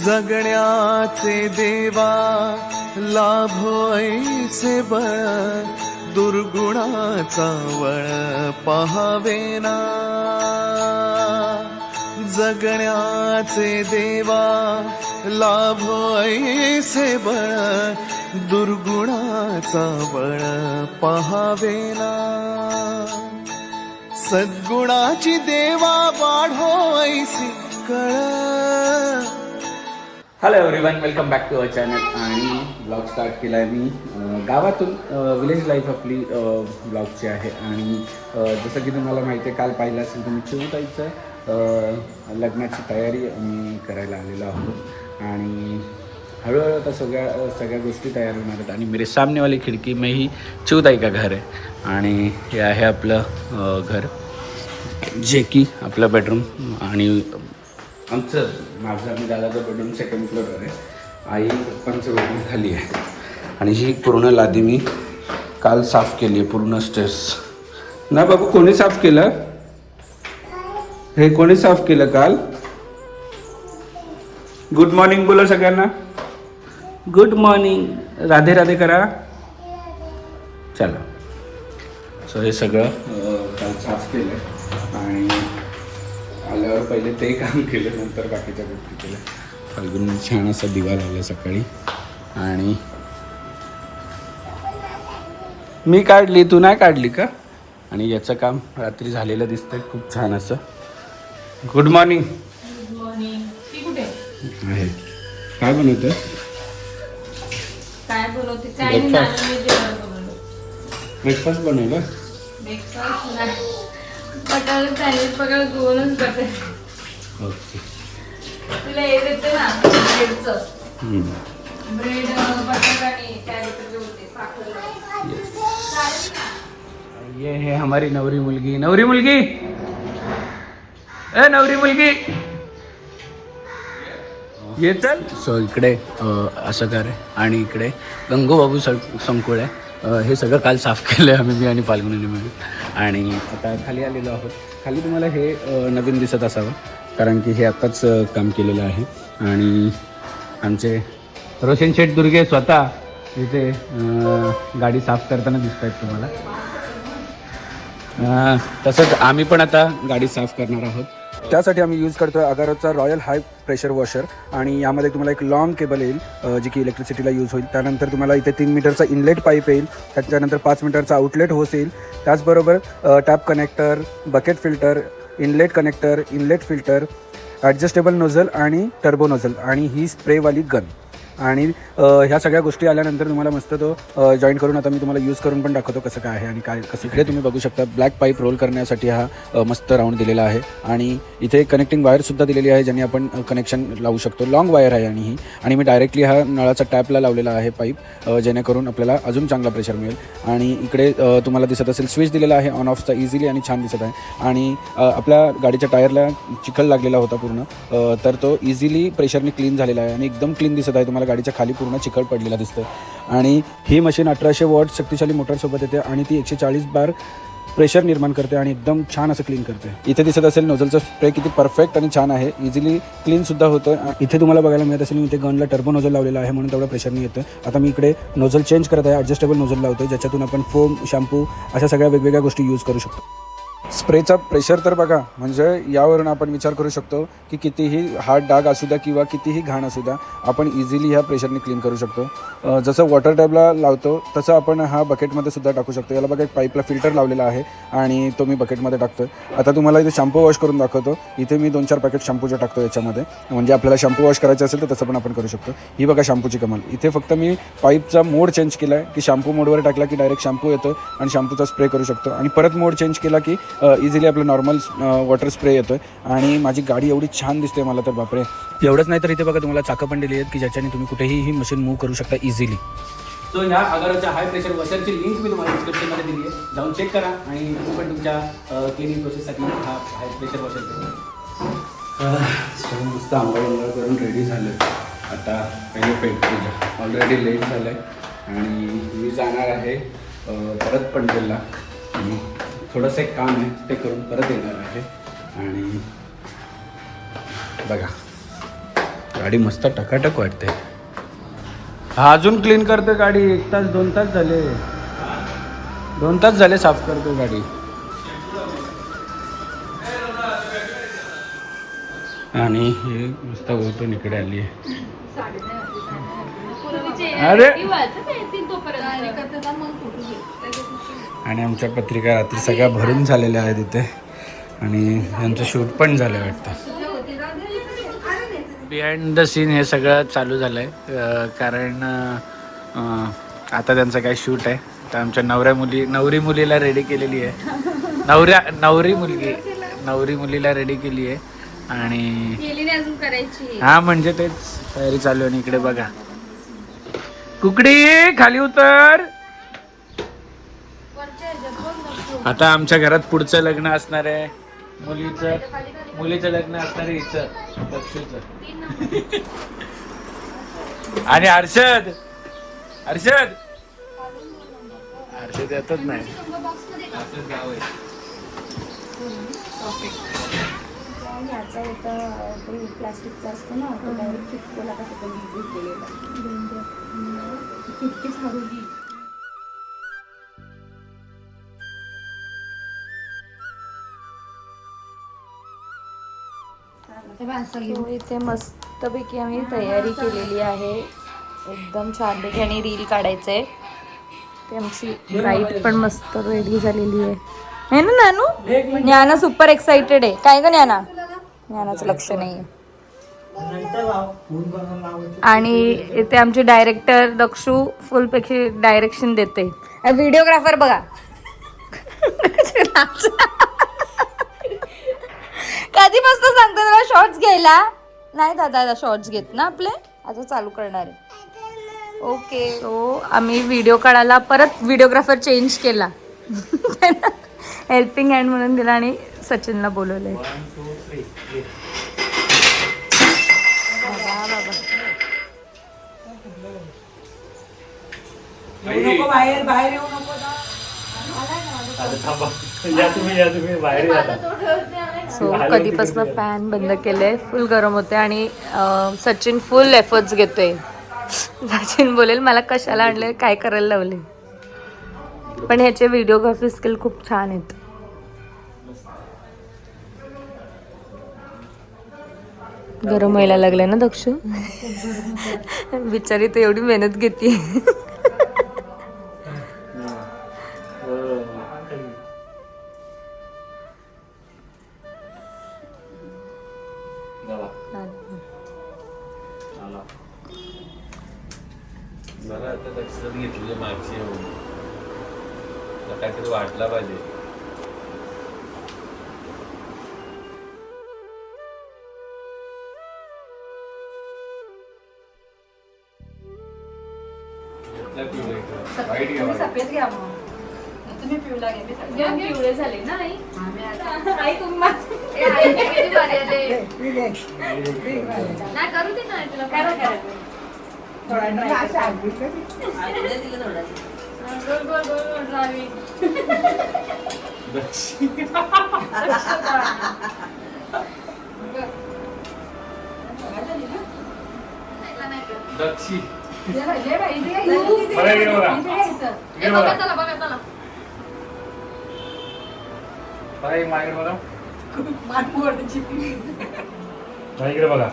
जगण्याचे देवा लाभो ऐसे बळ, दुर्गुणाचा वळ पहावेना. जगण्याचे देवा लाभो ऐसे बळ, दुर्गुणाचा बळ पहावेना. सद्गुणाची देवा वाढो ऐसी कळ. Hello everyone, welcome back to our channel. आणि ब्लॉग स्टार्ट केला आहे मी गावातून. विलेज लाईफ आपली ब्लॉगची आहे. आणि जसं की तुम्हाला माहिती आहे, काल पाहिलं असेल तुम्ही, चिवताईचं लग्नाची तयारी आम्ही करायला आलेलो आहोत. आणि हळूहळू आता सगळ्या गोष्टी तयार होणार आहेत. आणि मेरे सामने वाली खिडकी में ही चिवताई का घर आहे. आणि हे आहे आपलं घर, जे की आपलं बेडरूम. आणि माझं आणि दादाचं बेडरूम सेकंड फ्लोअरवर आहे. आई पप्पांचं बेडरूम खाली आहे. आणि ही पूर्ण लादी मी काल साफ केली आहे, पूर्ण स्टेस. ना बाबू, कोणी साफ केलं हे? कोणी साफ केलं काल? गुड मॉर्निंग बोला सगळ्यांना. गुड मॉर्निंग, राधे राधे करा. चला, सो हे सगळं काल साफ केलं. आणि आल्यावर पहिले ते काम केलं, नंतर बाकीच्या गोष्टी केल्या. फाल्गुन छान असा दिवा लावला सकाळी. आणि मी काढली, तू नाही काढली का? आणि याचं काम रात्री झालेलं दिसतंय खूप छान असं. Good morning. Good morning. ती कुठे आहे? काय बनवतं? काय बनवते? काय नाही, नाश्ता मी जेवण बनवलं. ब्रेकफास्ट बनवलं? ब्रेकफास्ट नाही, बटाटा सँडविच पकड, दोनच बटाटे. ओके. तुला हे देते ना ब्रेडचं, ब्रेड बटाटा आणि त्यानंतर होते साखर. ये है हमारी नवरी मुलगी. नवरी मुलगी, ए नवरी मुलगी, ये चल. सो इकडे असं घर आहे. आणि इकडे गंगोबाबू संकुळ आहे. हे सगळं काल साफ केलं आहे आम्ही, मी आणि फाल्गुनीने मिळून. आणि आता खाली आलेलो आहोत. खाली तुम्हाला हे नवीन दिसत असावं, कारण की हे आत्ताच काम केलेलं आहे. आणि आमचे रोशन शेठ दुर्गे स्वतः इथे गाडी साफ करताना दिसत आहेत तुम्हाला. तसंच आम्ही पण आता गाडी साफ करणार आहोत. त्यासाठी आम्ही यूज करतो आहे अगारोचा रॉयल हाय प्रेशर वॉशर. आणि यामध्ये तुम्हाला एक लॉंग केबल येईल, जी की इलेक्ट्रिसिटीला यूज होईल. त्यानंतर तुम्हाला इथे 3 मीटरचा इनलेट पाईप येईल. त्याच्यानंतर 5 मीटरचा आउटलेट होस येईल. त्याचबरोबर tap connector, bucket filter, inlet connector, inlet filter, adjustable nozzle आणि टर्बो नोझल, आणि ही स्प्रेवाली गन. आणि ह्या सगळ्या गोष्टी आल्यानंतर तुम्हाला मस्त तो जॉईन करून आता मी तुम्हाला यूज करून पण दाखवतो कसं काय आहे आणि काय कसं. इकडे तुम्ही बघू शकता ब्लॅक पाईप रोल करण्यासाठी हा मस्त राऊंड दिलेला आहे. आणि इथे कनेक्टिंग वायरसुद्धा दिलेली आहे, ज्याने आपण कनेक्शन लावू शकतो. लॉंग वायर आहे आणि ही. आणि मी डायरेक्टली हा नळाचा टॅपला लावलेला आहे पाईप, जेणेकरून आपल्याला अजून चांगला प्रेशर मिळेल. आणि इकडे तुम्हाला दिसत असेल स्विच दिलेला आहे ऑन ऑफचा, इझिली आणि छान दिसत आहे. आणि आपल्या गाडीच्या टायरला चिखल लागलेला होता पूर्ण, तर तो इझिली प्रेशरने क्लीन झालेला आहे आणि एकदम क्लीन दिसत आहे. तुम्हाला गाडीच्या खाली पूर्ण चिखल पडलेला दिसतं. आणि ही मशीन 1800 वॉट शक्तिशाली मोटरसोबत येते आणि ती 140 बार प्रेशर निर्माण करते आणि एकदम छान असं क्लीन करते. इथे दिसत असेल नोझलचा स्प्रे किती परफेक्ट आणि छान आहे, इझिली क्लीनसुद्धा होतं. इथे तुम्हाला बघायला मिळत असेल मी इथे गनला टर्बो नोझल लावलेला आहे, म्हणून तेवढं प्रेशरने येतं. आता मी इकडे नोझल चेंज करत आहे, ॲडजस्टेबल नोझल लावतो, ज्याच्यातून आपण फोम, शॅम्पू अशा सगळ्या वेगवेगळ्या गोष्टी यूज करू शकतो. स्प्रेचा प्रेशर तर बघा, म्हणजे यावरून आपण विचार करू शकतो की कितीही हार्ड डाग असू द्या किंवा कितीही घाण असू द्या, आपण इझिली ह्या प्रेशरने क्लीन करू शकतो. जसं वॉटर टॅबला लावतो तसं आपण हा बकेटमध्ये सुद्धा टाकू शकतो. याला बघा एक पाईपला फिल्टर लावलेला आहे आणि तो मी बकेटमध्ये टाकतो. आता तुम्हाला इथे शॅम्पू वॉश करून दाखवतो. इथे मी 2-4 पॅकेट शॅम्पूचे टाकतो याच्यामध्ये, म्हणजे आपल्याला शॅम्पू वॉश करायचं असेल तर तसं पण आपण करू शकतो. ही बघा शॅम्पूची कमाल. इथे फक्त मी पाईपचा मोड चेंज केला आहे की शॅम्पू मोडवर टाकला की डायरेक्ट शॅम्पू येतो आणि शॅम्पूचा स्प्रे करू शकतो. आणि परत मोड चेंज केला की इझिली आपलं नॉर्मल वॉटर स्प्रे येतो आहे. आणि माझी गाडी एवढी छान दिसते मला तर बापरे. एवढंच नाही तर इथे बघा तुम्हाला चाकं पण दिली आहेत की ज्याच्याने तुम्ही कुठेही ही मशीन मूव्ह करू शकता इझिली. सो ह्या अगारोच्या हाय प्रेशर वॉशरची लिंक मी तुम्हाला डिस्क्रिप्शनमध्ये दिली आहे, जाऊन चेक करा. आणि तुम्ही पण तुमच्या क्लिनिंग प्रोसेससाठी हा हाय प्रेशर वॉशर करा. मस्त आंघोळ करून रेडी झालं. आता पहिले पेट पूजा, ऑलरेडी लेट झालं आहे आणि मी जाणार आहे परत पनवेलला. थोडंसं एक काम आहे ते करून परत येणार आहे. आणि बघा गाडी मस्त टकाटक वाटते. हा अजून क्लीन करतो गाडी. 1 तास 2 तास झाले. 2 तास झाले साफ करतो गाडी. आणि हे मस्त होतो इकडे आली आहे. अरे आणि आमच्या पत्रिका रात्री सगळ्या भरून झालेल्या आहेत इथे. आणि यांचं शूट पण झालं वाटतं. बिहाइंड द सीन हे सगळं चालू झालं आहे. कारण आता त्यांचं काय शूट आहे. तर आमच्या नवरी मुलीला रेडी केलेली आहे. नवरी मुलीला रेडी केली आहे. आणि अजून करायची. हा म्हणजे तेच तयारी चालू आहे. आणि इकडे बघा कुकडी खाली उतर. आता आमच्या घरात पुढचं लग्न असणार आहे. मुलीचं लग्न असणार आहे हिचं दक्षूचं. आणि हर्षद येतच नाही. ह्याचा होता ते प्लास्टिकचा असतो ना, तो डायरेक्ट चिटकोला कसं पण यूज केलेला चिटकीच हरवली. इथे मस्तपैकी आम्ही तयारी केलेली आहे. एकदम छानपैकी आणि रील काढायचंय. ते आमची लाईट पण मस्त रेडी झालेली आहे ना नानू. ज्ञाना सुपर एक्साइटेड आहे. काय ग ज्ञानाचं लक्ष नाही. आणि इथे आमचे डायरेक्टर दक्षू फुलपैकी डायरेक्शन देते. व्हिडिओग्राफर बघा कधी मस्त सांगतो त्याला शॉर्ट्स घ्यायला. नाही दादा शॉर्ट्स घेत ना आपले. आता चालू करणार आहे. ओके. सो आम्ही व्हिडिओ काढायला परत व्हिडिओग्राफर चेंज केला. हेल्पिंग हँड म्हणून दिला आणि सचिनला बोलवलंय. बाहेर येऊ नको. सो कधीपासून फॅन बंद केले. फुल गरम होते आणि सचिन फुल एफर्ट्स घेतोय. सचिन बोलेल मला कशाला आणले काय करायला लावले. पण ह्याचे व्हिडिओग्राफी स्किल खूप छान आहेत. गरम व्हायला लागलंय ना दक्षू. बिचारी तर एवढी मेहनत घेते. मला आता लक्षात घेतलेलं मागची येऊन काहीतरी वाटला पाहिजे. सफेद घ्या मग. तुम्ही पिवळा घ्या. पिवळे झाले ना आई. तुम्ही नाही करू दे ना तुला. काय करायचं दक्षी इकडे बघा.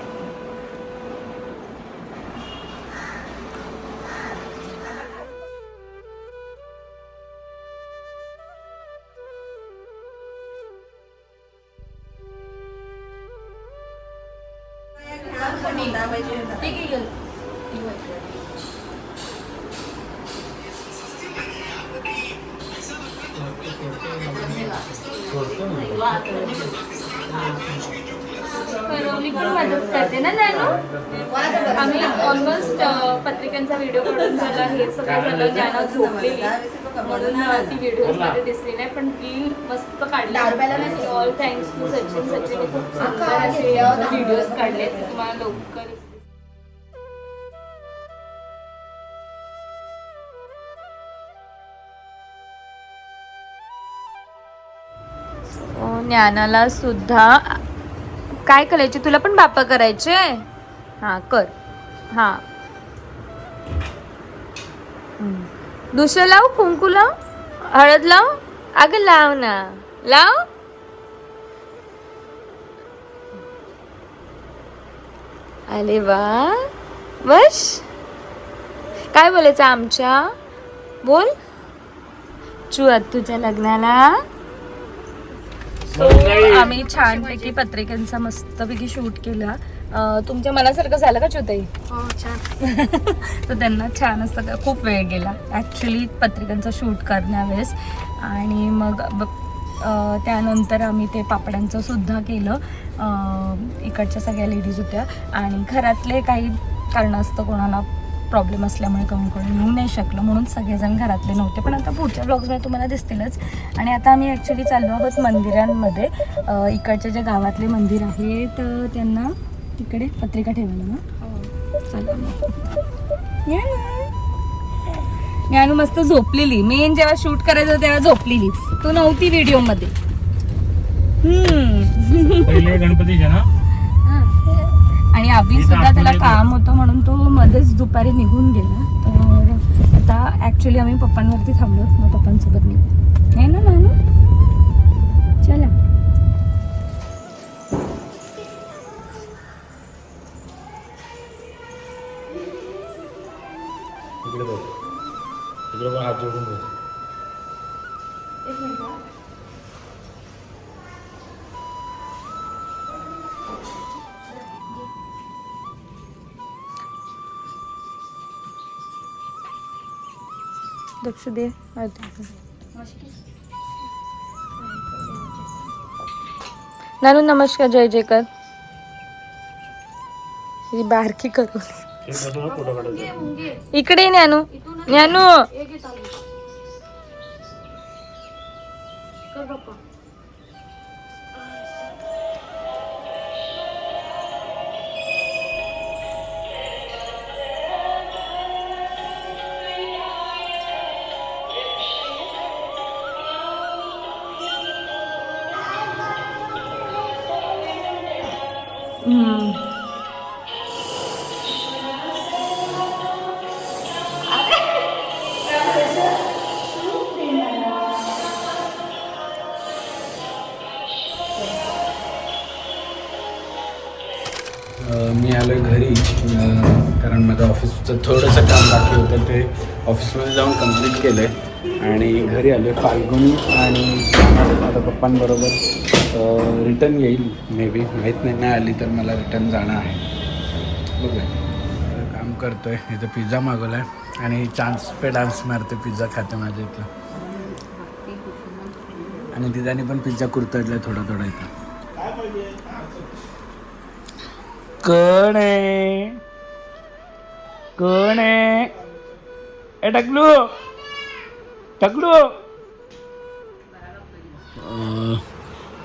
मी पण मदत करते ना नॅनो. आम्ही ऑलमोस्ट पत्रिकांचा व्हिडिओ काढून झाला. हे सगळं झालं. ज्ञाना झोपलेली म्हणून ती व्हिडिओज मध्ये दिसली नाही. पण रील मस्त काढली. All thanks to Sachin. Sachin खूप सुंदर असे व्हिडिओज काढले. तुम्हाला लवकर ज्ञानाला सुद्धा काय करायचे. तुला पण बाप्पा करायचे. हां कर. हां दुसरं लाव, कुंकू लाव, हळद लाव. अगं लाव ना, लाव. अरे वा, बस. काय बोलायचं आमच्या? बोल. तुझ्या लग्नाला आम्ही छानपैकी पत्रिकांचा मस्तपैकी शूट केला. तुमच्या मनासारखं झालं का चुताई? हो छान. तर त्यांना छान असतं. खूप वेळ गेला ॲक्च्युली पत्रिकांचा शूट करण्यावेळेस. आणि मग त्यानंतर आम्ही ते पापड्यांचं सुद्धा केलं. इकडच्या सगळ्या लेडीज होत्या आणि घरातले काही कारणास्तव कोणाला प्रॉब्लेम असल्यामुळे कोणी येऊ नाही शकलं, म्हणून सगळेजण घरातले नव्हते. पण आता पुढच्या ब्लॉग्समध्ये तुम्हाला दिसतीलच. आणि आता आम्ही ॲक्च्युली चाललो आहोत मंदिरांमध्ये. इकडच्या ज्या गावातले मंदिर आहेत त्यांना तिकडे पत्रिका ठेवायला ना. चला ज्ञानू मस्त झोपलेली. मेन जेव्हा शूट करायचं तेव्हा झोपलेलीच. तू नव्हती व्हिडिओमध्ये. गणपतीचे ना. आणि अभि सुद्धा त्याला काम होतं म्हणून तो मध्येच दुपारी निघून गेला. तर आता ऍक्च्युली आम्ही पप्पांवरती थांबलो. मग पप्पांसोबत निघू नाही ना नानू. चला इकडे बघ, इकडे पण हात जोडून बघ. दक्ष दे. नानू नमस्कार, जय जयकर. ही बारकी करू. फोटो काढायचा. इकडे ज्ञानू. ज्ञानू मी आलो घरी कारण माझं ऑफिसचं थोडंसं काम बाकी होतं. ते ऑफिसमध्ये जाऊन कंप्लीट केलं आहे आणि घरी आलो. फाल्गुनी आणि आता पप्पांबरोबर रिटर्न येईल. मे बी माहीत नाही आली तर मला रिटर्न जाणं आहे. बघूया. काम करतो आहे. इथं पिझ्झा मागवला आहे आणि चान्स पे डान्स मारते. पिझ्झा खाते माझ्या इथलं. आणि तिथाने पण पिझ्झा कुरतडला थोडा थोडा इथं. कोण आहे? कोण आहे? ए टकलू, टकलू.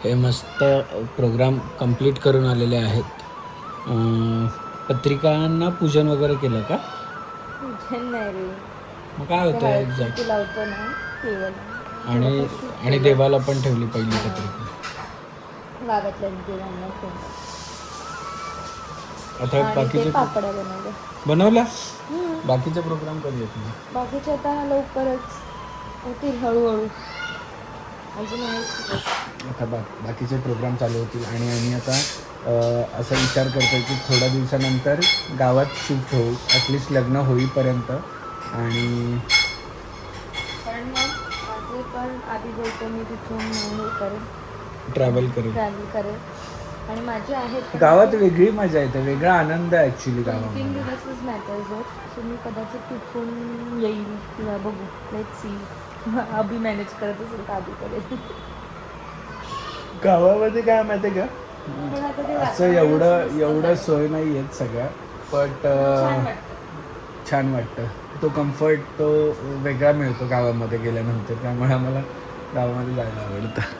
हे मस्त प्रोग्राम कंप्लीट करून आलेले आहेत. पत्रिकांना पूजन वगैरे केलं का? पूजन नाही रे. मग काय होतं एक्झॅक्ट? लावतो ना केवळ. आणि देवाला पण ठेवली पहिली पत्रिका. गावातल्या देवांना ठेवलं. आता बाकीचे पापड्या बनवल्या. बनवला. बाकीचे प्रोग्राम कधी येत नाही? बाकीचे आता लवकरच होतील हळूहळू. अजून आता बाकीचे प्रोग्राम चालू होतील आणि आम्ही आता असा विचार करतो की थोड्या दिवसानंतर गावात शिफ्ट होऊ, ॲटलिस्ट लग्न होईपर्यंत. आणि कारण मग माझे पण आधी बोलतो मी तिथून हे करेन, ट्रॅव्हल करेन. आणि माझे आहेत गावात वेगळी मजा येते, वेगळा आनंद आहे ॲक्च्युली 3 गावामध्ये. दिवसच मॅटर्स आहेत. सो मी कदाचित तिथून येईल किंवा बघू. Let's see. अभि मॅनेज करत असेल तर आधी करेल. गावामध्ये काय माहिती आहे का, पण आता ते असं एवढं सोय नाही आहेत सगळ्या, बट छान वाटतं. तो कम्फर्ट तो वेगळा मिळतो गावामध्ये गेल्यानंतर. त्यामुळे आम्हाला गावामध्ये जायला आवडतं.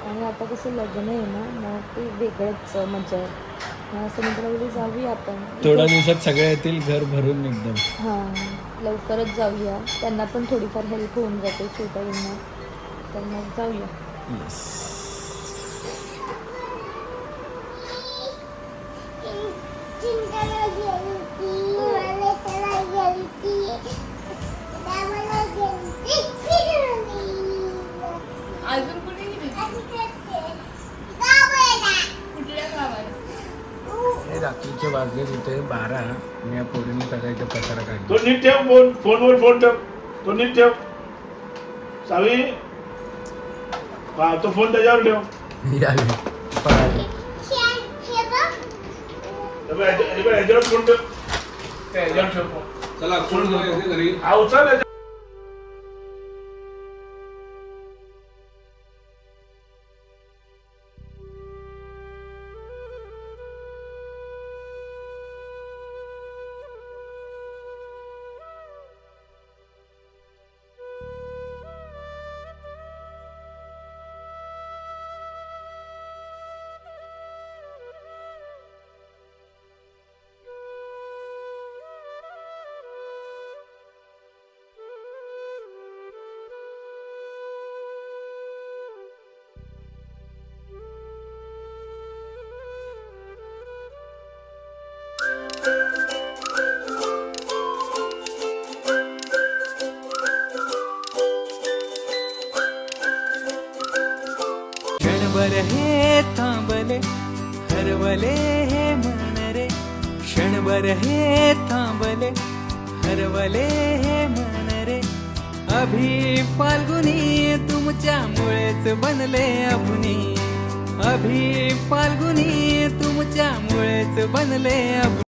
आणि आता कसं लग्न आहे ना, मग ते वेगळंच मजा आहे. समुद्रावरी जाऊया आपण. थोड्या दिवसात सगळे येतील घर भरून एकदम. हां लवकरच जाऊया. त्यांना पण थोडीफार हेल्प होऊन जाते छोट्यांना. तर मग जाऊया. अजून कुठे गेली? कुठल्या गावाला? हे रात्रीचे वाजले तिथे 12. मी या पोरीने सगळ्या इथे पसारा काढला. तो नीट ठेव फोनवर फोन ठेव. तो नीट ठेव. सावी हा तो फोन त्याच्यावर ठेव. पळाली. ह्याच्यावर फोन ठेव. ह्याच्यावर ठेव फोन. चला फोन घरी. हा उचल ह्याच्यावर. क्षणभर हे थांबले हरवले हे मन रे क्षणभर हे थांबले हरवले हे मन रे अभि फाल्गुनी तुमच्यामुळेच बनले अभुनी अभि फाल्गुनी तुमच्यामुळेच बनले अभुनी